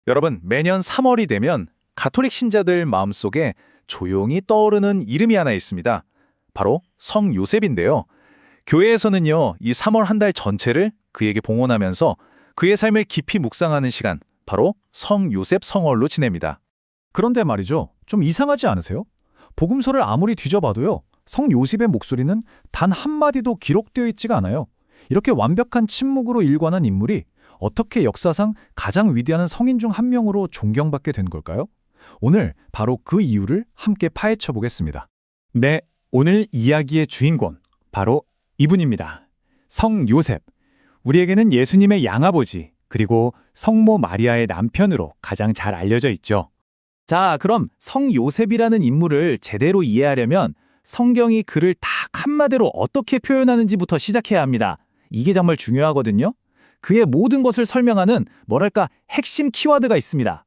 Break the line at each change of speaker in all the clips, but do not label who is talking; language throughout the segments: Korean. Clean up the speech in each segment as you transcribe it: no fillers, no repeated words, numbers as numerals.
여러분, 매년 3월이 되면 가톨릭 신자들 마음속에 조용히 떠오르는 이름이 하나 있습니다. 바로 성 요셉인데요. 교회에서는요, 이 3월 한 달 전체를 그에게 봉헌하면서 그의 삶을 깊이 묵상하는 시간, 바로 성 요셉 성월로 지냅니다.
그런데 말이죠. 좀 이상하지 않으세요? 복음서를 아무리 뒤져봐도요. 성 요셉의 목소리는 단 한마디도 기록되어 있지가 않아요. 이렇게 완벽한 침묵으로 일관한 인물이 어떻게 역사상 가장 위대한 성인 중 한 명으로 존경받게 된 걸까요? 오늘 바로 그 이유를 함께 파헤쳐 보겠습니다. 네, 오늘 이야기의 주인공, 바로 이분입니다. 성 요셉. 우리에게는 예수님의 양아버지, 그리고 성모 마리아의 남편으로 가장 잘 알려져 있죠. 자, 그럼 성 요셉이라는 인물을 제대로 이해하려면 성경이 그를 딱 한마디로 어떻게 표현하는지부터 시작해야 합니다. 이게 정말 중요하거든요. 그의 모든 것을 설명하는 뭐랄까 핵심 키워드가 있습니다.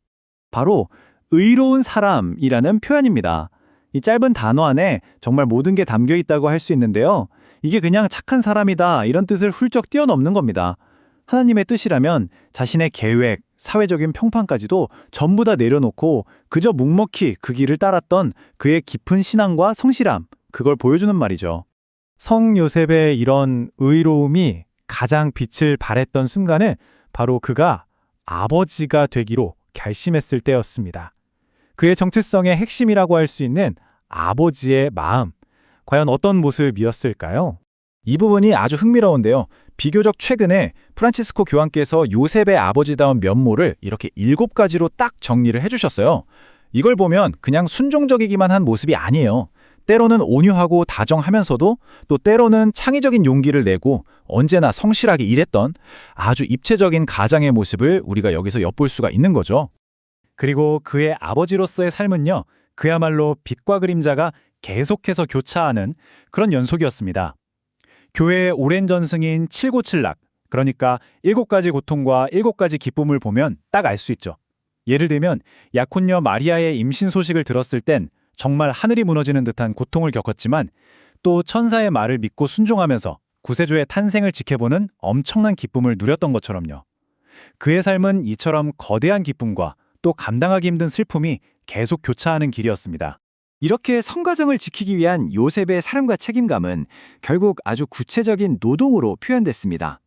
바로 의로운 사람이라는 표현입니다. 이 짧은 단어 안에 정말 모든 게 담겨 있다고 할 수 있는데요. 이게 그냥 착한 사람이다 이런 뜻을 훌쩍 뛰어넘는 겁니다. 하나님의 뜻이라면 자신의 계획, 사회적인 평판까지도 전부 다 내려놓고 그저 묵묵히 그 길을 따랐던 그의 깊은 신앙과 성실함, 그걸 보여주는 말이죠. 성 요셉의 이런 의로움이 가장 빛을 발했던 순간은 바로 그가 아버지가 되기로 결심했을 때였습니다. 그의 정체성의 핵심이라고 할 수 있는 아버지의 마음, 과연 어떤 모습이었을까요? 이 부분이 아주 흥미로운데요. 비교적 최근에 프란치스코 교황께서 요셉의 아버지다운 면모를 이렇게 7가지로 딱 정리를 해주셨어요. 이걸 보면 그냥 순종적이기만 한 모습이 아니에요. 때로는 온유하고 다정하면서도 또 때로는 창의적인 용기를 내고 언제나 성실하게 일했던 아주 입체적인 가장의 모습을 우리가 여기서 엿볼 수가 있는 거죠. 그리고 그의 아버지로서의 삶은요, 그야말로 빛과 그림자가 계속해서 교차하는 그런 연속이었습니다. 교회의 오랜 전승인 칠고칠락, 그러니까 7가지 고통과 7가지 기쁨을 보면 딱 알 수 있죠. 예를 들면 약혼녀 마리아의 임신 소식을 들었을 땐 정말 하늘이 무너지는 듯한 고통을 겪었지만 또 천사의 말을 믿고 순종하면서 구세주의 탄생을 지켜보는 엄청난 기쁨을 누렸던 것처럼요. 그의 삶은 이처럼 거대한 기쁨과 또 감당하기 힘든 슬픔이 계속 교차하는 길이었습니다. 이렇게 성가정을 지키기 위한 요셉의 사랑과 책임감은 결국 아주 구체적인 노동으로 표현됐습니다.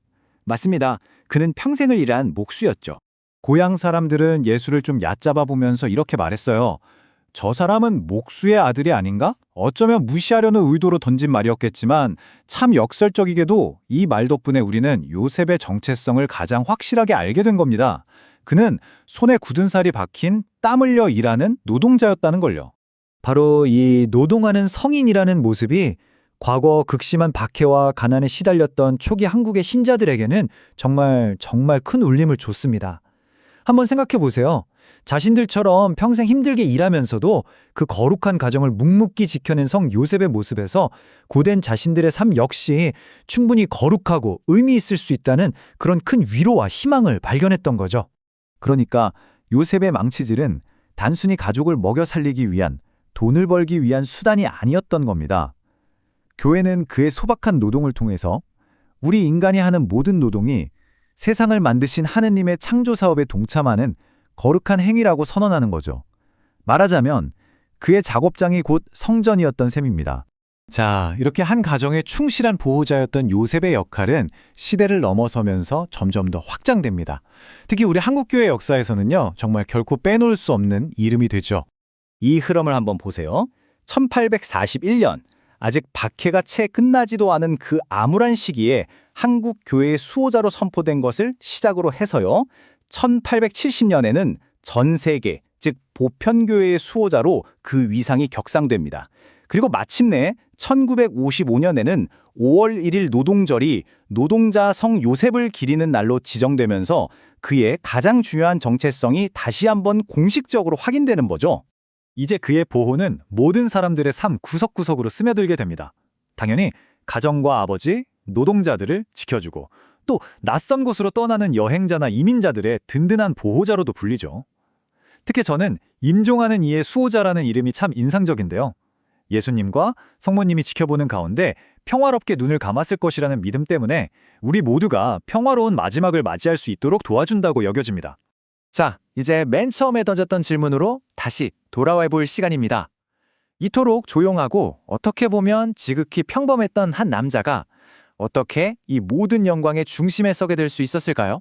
맞습니다. 그는 평생을 일한 목수였죠. 고향 사람들은 예수를 좀 얕잡아 보면서 이렇게 말했어요. 저 사람은 목수의 아들이 아닌가? 어쩌면 무시하려는 의도로 던진 말이었겠지만 참 역설적이게도 이 말 덕분에 우리는 요셉의 정체성을 가장 확실하게 알게 된 겁니다. 그는 손에 굳은 살이 박힌 땀 흘려 일하는 노동자였다는 걸요. 바로 이 노동하는 성인이라는 모습이 과거 극심한 박해와 가난에 시달렸던 초기 한국의 신자들에게는 정말 큰 울림을 줬습니다. 한번 생각해 보세요. 자신들처럼 평생 힘들게 일하면서도 그 거룩한 가정을 묵묵히 지켜낸 성 요셉의 모습에서 고된 자신들의 삶 역시 충분히 거룩하고 의미 있을 수 있다는 그런 큰 위로와 희망을 발견했던 거죠. 그러니까 요셉의 망치질은 단순히 가족을 먹여 살리기 위한, 돈을 벌기 위한 수단이 아니었던 겁니다. 교회는 그의 소박한 노동을 통해서 우리 인간이 하는 모든 노동이 세상을 만드신 하느님의 창조 사업에 동참하는 거룩한 행위라고 선언하는 거죠. 말하자면 그의 작업장이 곧 성전이었던 셈입니다. 자, 이렇게 한 가정의 충실한 보호자였던 요셉의 역할은 시대를 넘어서면서 점점 더 확장됩니다. 특히 우리 한국교회 역사에서는요, 정말 결코 빼놓을 수 없는 이름이 되죠. 이 흐름을 한번 보세요. 1841년, 아직 박해가 채 끝나지도 않은 그 암울한 시기에 한국 교회의 수호자로 선포된 것을 시작으로 해서요. 1870년에는 전 세계, 즉 보편교회의 수호자로 그 위상이 격상됩니다. 그리고 마침내 1955년에는 5월 1일 노동절이 노동자 성 요셉을 기리는 날로 지정되면서 그의 가장 중요한 정체성이 다시 한번 공식적으로 확인되는 거죠. 이제 그의 보호는 모든 사람들의 삶 구석구석으로 스며들게 됩니다. 당연히 가정과 아버지, 노동자들을 지켜주고 또 낯선 곳으로 떠나는 여행자나 이민자들의 든든한 보호자로도 불리죠. 특히 저는 임종하는 이의 수호자라는 이름이 참 인상적인데요. 예수님과 성모님이 지켜보는 가운데 평화롭게 눈을 감았을 것이라는 믿음 때문에 우리 모두가 평화로운 마지막을 맞이할 수 있도록 도와준다고 여겨집니다. 자,
이제 맨 처음에 던졌던 질문으로 다시 돌아와 볼 시간입니다. 이토록 조용하고 어떻게 보면 지극히 평범했던 한 남자가 어떻게 이 모든 영광의 중심에 서게 될 수 있었을까요?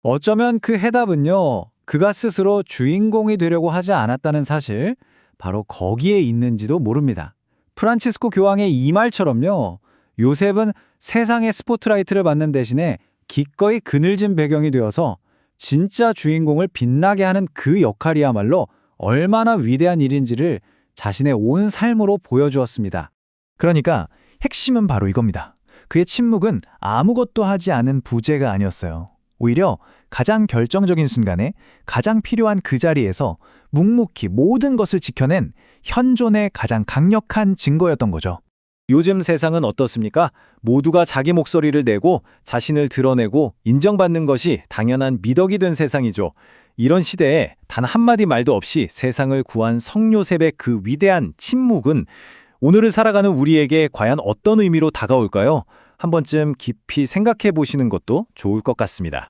어쩌면 그 해답은요, 그가 스스로 주인공이 되려고 하지 않았다는 사실, 바로 거기에 있는지도 모릅니다. 프란치스코 교황의 이 말처럼요, 요셉은 세상의 스포트라이트를 받는 대신에 기꺼이 그늘진 배경이 되어서 진짜 주인공을 빛나게 하는 그 역할이야말로 얼마나 위대한 일인지를 자신의 온 삶으로 보여주었습니다.
그러니까 핵심은 바로 이겁니다. 그의 침묵은 아무것도 하지 않은 부재가 아니었어요. 오히려 가장 결정적인 순간에 가장 필요한 그 자리에서 묵묵히 모든 것을 지켜낸 현존의 가장 강력한 증거였던 거죠.
요즘 세상은 어떻습니까? 모두가 자기 목소리를 내고 자신을 드러내고 인정받는 것이 당연한 미덕이 된 세상이죠. 이런 시대에 단 한마디 말도 없이 세상을 구한 성요셉의 그 위대한 침묵은 오늘을 살아가는 우리에게 과연 어떤 의미로 다가올까요? 한 번쯤 깊이 생각해 보시는 것도 좋을 것 같습니다.